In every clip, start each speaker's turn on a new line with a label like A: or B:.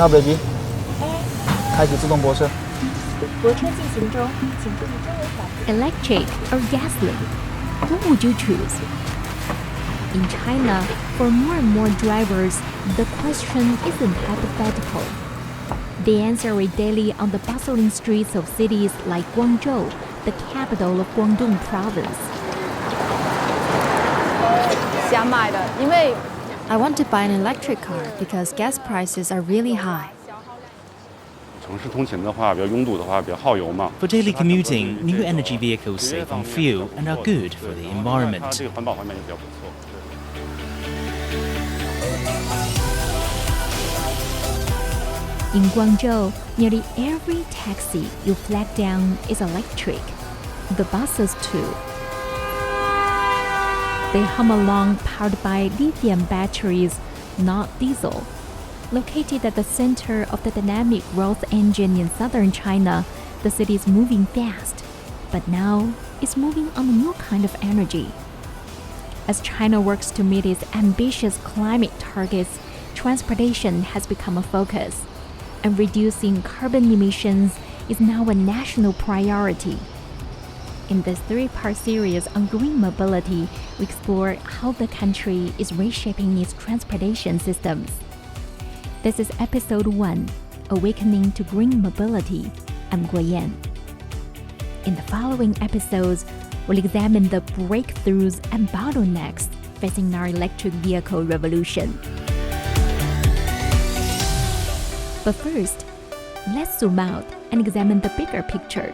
A: 好 ，baby。开启自动泊车。
B: 泊车进行中，请注意周围环境。
C: Electric or gasoline? What would you choose? In China, for more and more drivers, the question isn't hypothetical. They answer it daily on the bustling streets of cities like Guangzhou, the capital of Guangdong province.
B: 想买的，因为
D: I want to buy an electric car because gas prices are really high.
E: 城市通勤的话，比较拥堵的话，比较耗油嘛。
F: For daily commuting, new energy vehicles save on fuel and are good for the
E: 它
F: environment.
E: 这个环保方面也比较不错。
C: In Guangzhou, nearly every taxi you flag down is electric. The buses too. They hum along powered by lithium batteries, not diesel. Located at the center of the dynamic growth engine in southern China, the city is moving fast, but now it's moving on a new kind of energy. As China works to meet its ambitious climate targets, transportation has become a focus, and reducing carbon emissions is now a national priority. In this three-part series on green mobility, we explore how the country is reshaping its transportation systems. This is episode 1, Awakening to Green Mobility. I'm Guoyan. In the following episodes, we'll examine the breakthroughs and bottlenecks facing our electric vehicle revolution. But first, let's zoom out and examine the bigger picture.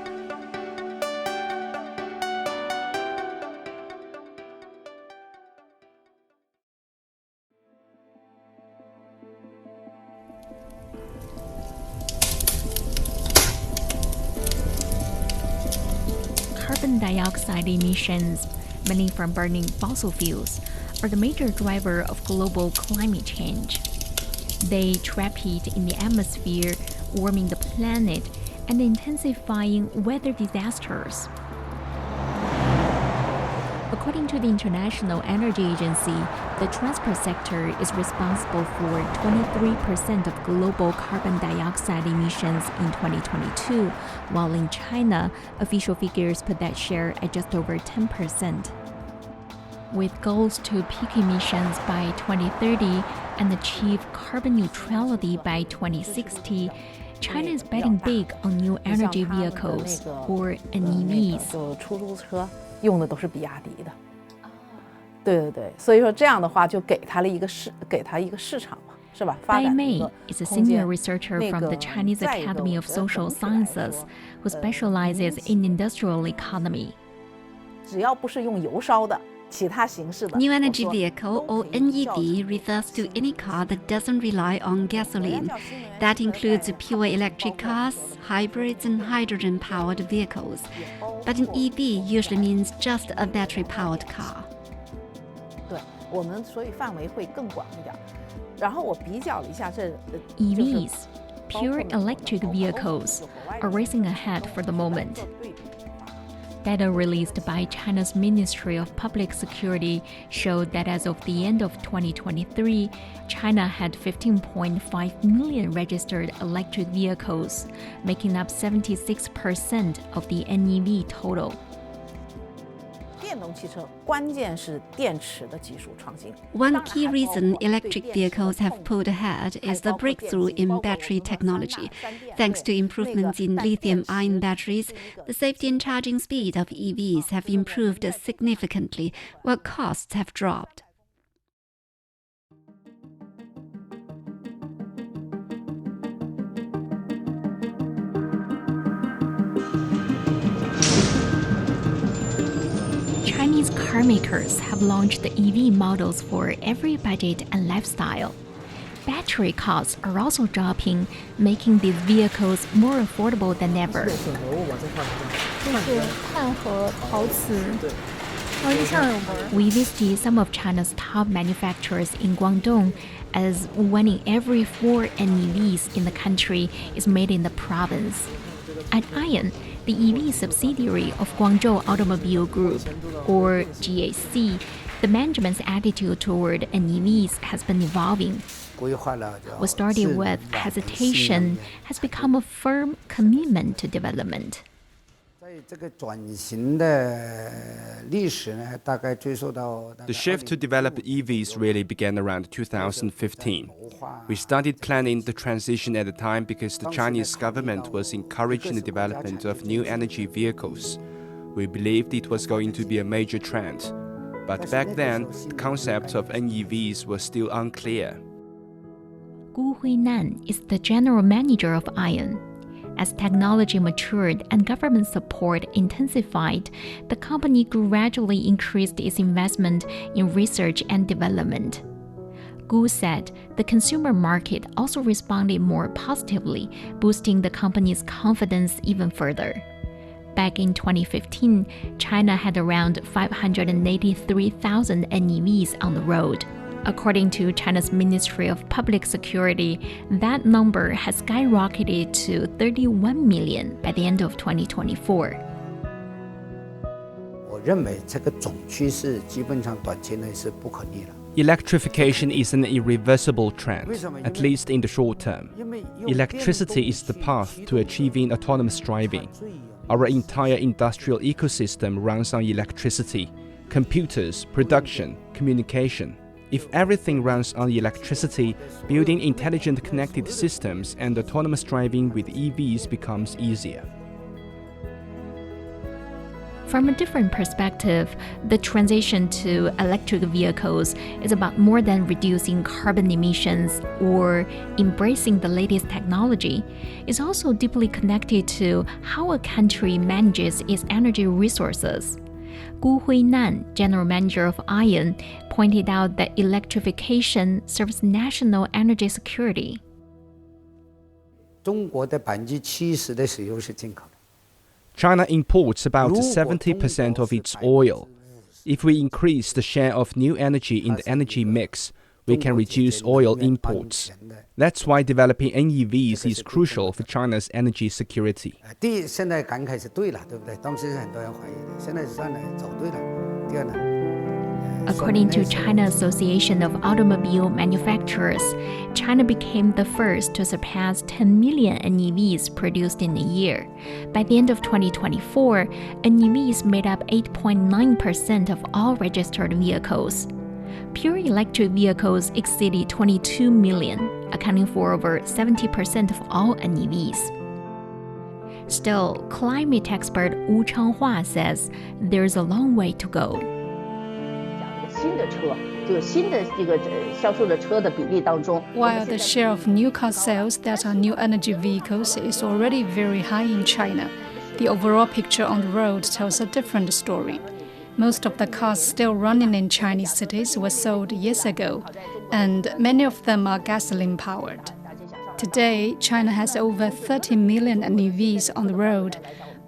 C: Carbon dioxide emissions, mainly from burning fossil fuels, are the major driver of global climate change. They trap heat in the atmosphere, warming the planet and intensifying weather disasters. According to the International Energy Agency, the transport sector is responsible for 23% of global carbon dioxide emissions in 2022, while in China, official figures put that share at just over 10%. With goals to peak emissions by 2030 and achieve carbon neutrality by 2060, China is betting big on new energy vehicles, or NEVs.
G: 出租车用的都是比亚迪的，对，所以说这样的话就给它一个市场嘛，是吧？
C: Bai Mei is a senior researcher from the Chinese Academy of Social Sciences who specializes in industrial economy.
G: 只要不是用油烧的。
H: New energy vehicle, or NEV, refers to any car that doesn't rely on gasoline. That includes pure electric cars, hybrids, and hydrogen-powered vehicles. But an EV usually means just a battery-powered car.
G: 对，我们所以范围会更广一点。然后我比较了一下这
C: EVs, pure electric vehicles, are racing ahead for the moment. Data released by China's Ministry of Public Security showed that as of the end of 2023, China had 15.5 million registered electric vehicles, making up 76% of the NEV total.
G: 电动汽车关键是电池的技术创新。
H: One key reason electric vehicles have pulled ahead is the breakthrough in battery technology. Thanks to improvements in lithium-ion batteries, the safety and charging speed of EVs have improved significantly, while costs have dropped.
C: Chinese car makers have launched the EV models for every budget and lifestyle. Battery costs are also dropping, making these vehicles more affordable than ever.
B: 碳和陶瓷，印象有门。
C: We visited some of China's top manufacturers in Guangdong, as 1 in every 4 NEVs in the country is made in the province. At Ion, the EV subsidiary of Guangzhou Automobile Group, or GAC, the management's attitude toward NEVs has been evolving. What started with hesitation has become a firm commitment to development.
I: The shift to develop EVs really began around 2015. We started planning the transition at the time because the Chinese government was encouraging the development of new energy vehicles. We believed it was going to be a major trend. But back then, the concept of NEVs was still unclear.
C: Gu Huinan is the general manager of ION. As technology matured and government support intensified, the company gradually increased its investment in research and development. Gu said the consumer market also responded more positively, boosting the company's confidence even further. Back in 2015, China had around 583,000 NEVs on the road. According to China's Ministry of Public Security, that number has skyrocketed to 31 million by the end of 2024.
I: Electrification is an irreversible trend, at least in the short term. Electricity is the path to achieving autonomous driving. Our entire industrial ecosystem runs on electricity: computers, production, communication. If everything runs on electricity, building intelligent connected systems and autonomous driving with EVs becomes easier.
C: From a different perspective, the transition to electric vehicles is about more than reducing carbon emissions or embracing the latest technology. It's also deeply connected to how a country manages its energy resources. Gu Huinan, general manager of ION, pointed out that electrification serves national energy security.
I: China imports about 70% of its oil. If we increase the share of new energy in the energy mix, we can reduce oil imports. That's why developing NEVs is crucial for China's energy security.
C: According to China Association of Automobile Manufacturers, China became the first to surpass 10 million NEVs produced in a year. By the end of 2024, NEVs made up 8.9% of all registered vehicles. Pure electric vehicles exceeded 22 million, accounting for over 70% of all NEVs. Still, climate expert Wu Changhua says there's a long way to go.
B: While the share of new car sales that are new energy vehicles is already very high in China, the overall picture on the road tells a different story. Most of the cars still running in Chinese cities were sold years ago, and many of them are gasoline-powered. Today, China has over 30 million NEVs on the road,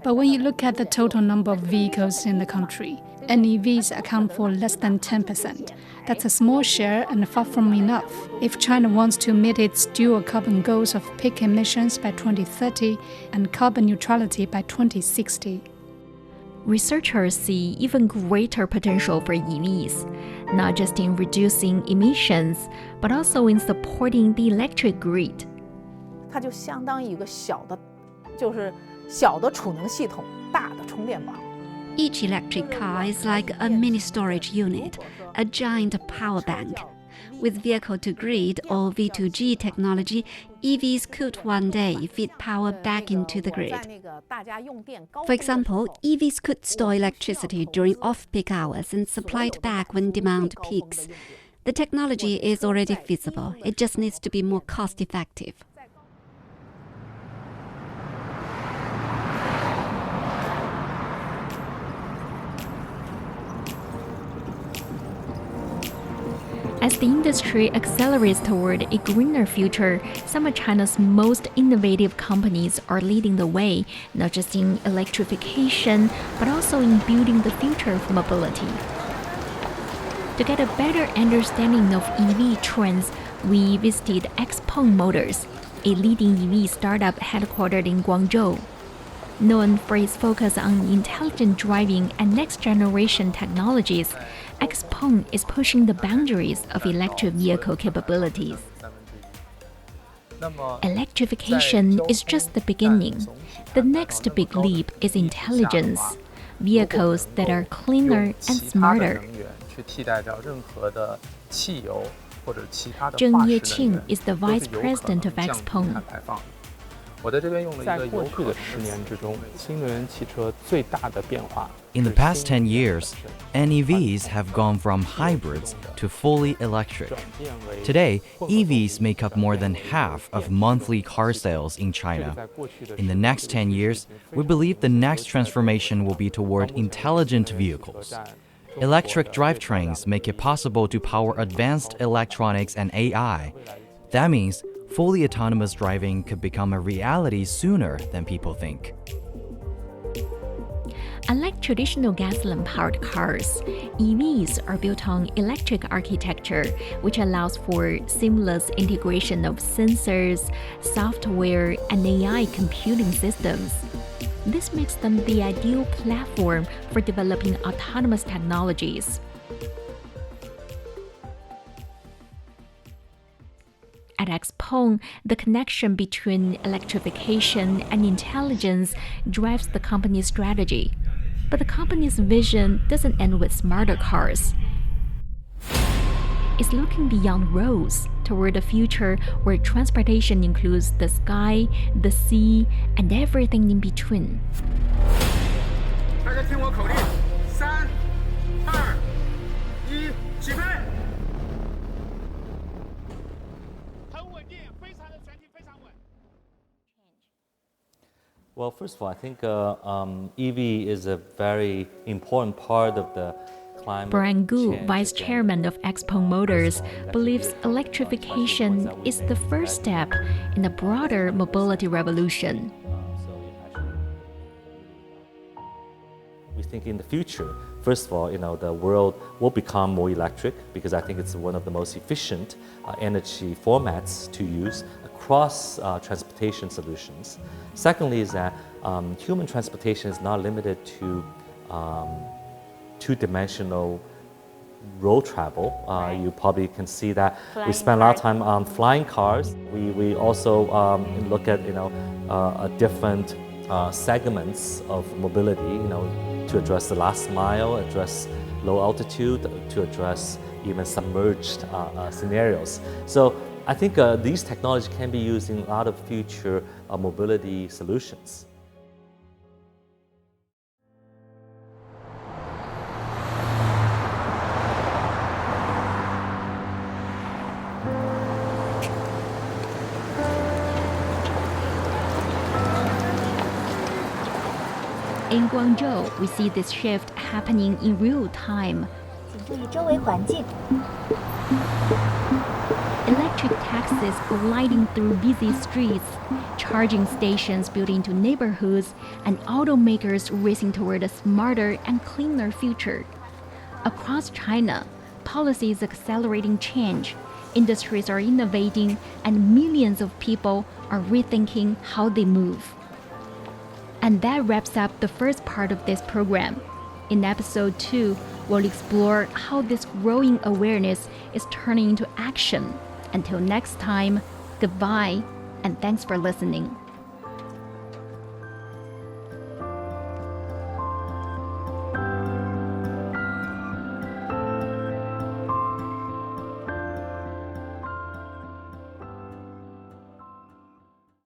B: but when you look at the total number of vehicles in the country, NEVs account for less than 10%. That's a small share and far from enough if China wants to meet its dual carbon goals of peak emissions by 2030 and carbon neutrality by 2060.
C: Researchers see even greater potential for EVs, not just in reducing emissions, but also in supporting the electric grid.
G: 它就相当于一个小的储能系统，大的充电宝。
H: Each electric car is like a mini storage unit, a giant power bank. With vehicle-to-grid or V2G technology, EVs could one day feed power back into the grid. For example, EVs could store electricity during off-peak hours and supply it back when demand peaks. The technology is already feasible. It just needs to be more cost-effective.
C: As the industry accelerates toward a greener future, some of China's most innovative companies are leading the way, not just in electrification, but also in building the future of mobility. To get a better understanding of EV trends, we visited XPeng Motors, a leading EV startup headquartered in Guangzhou. Known for its focus on intelligent driving and next-generation technologies, XPeng is pushing the boundaries of electric vehicle capabilities. Electrification is just the beginning. The next big leap is intelligence, vehicles that are cleaner and smarter. Zheng Yeqing is the vice president of XPeng.
A: 在过去的10年之中，新能源汽车最大的变化
J: In the past 10 years, NEVs have gone from hybrids to fully electric. Today, EVs make up more than half of monthly car sales in China. In the next 10 years, we believe the next transformation will be toward intelligent vehicles. Electric drivetrains make it possible to power advanced electronics and AI. That means fully autonomous driving could become a reality sooner than people think.
C: Unlike traditional gasoline-powered cars, EVs are built on electric architecture, which allows for seamless integration of sensors, software, and AI computing systems. This makes them the ideal platform for developing autonomous technologies. At XPeng, the connection between electrification and intelligence drives the company's strategy. But the company's vision doesn't end with smarter cars. It's looking beyond roads toward a future where transportation includes the sky, the sea, and everything in between.
K: 大家听我口令，3、2、1，起飞！
L: Well, first of all, I think EV is a very important part of the climate
C: Brian Gu,
L: change
C: vice
L: agenda.
C: chairman of XPeng Motors, believes electrification is the first step in a broader mobility revolution.
L: We think in the future, first of all, the world will become more electric because I think it's one of the most efficient energy formats to use across transportation solutions. Secondly is that human transportation is not limited to two-dimensional road travel. You probably can see that we spend a lot of time on flying cars. We also look at different segments of mobility, to address the last mile, address low altitude, to address even submerged scenarios. So I think these technologies can be used in a lot of future mobility solutions.
C: In Guangzhou, we see this shift happening in real time. Electric taxis gliding through busy streets, charging stations built into neighborhoods, and automakers racing toward a smarter and cleaner future. Across China, policy is accelerating change, industries are innovating, and millions of people are rethinking how they move. And that wraps up the first part of this program. In episode 2, we'll explore how this growing awareness is turning into action. Until next time, goodbye, and thanks for listening.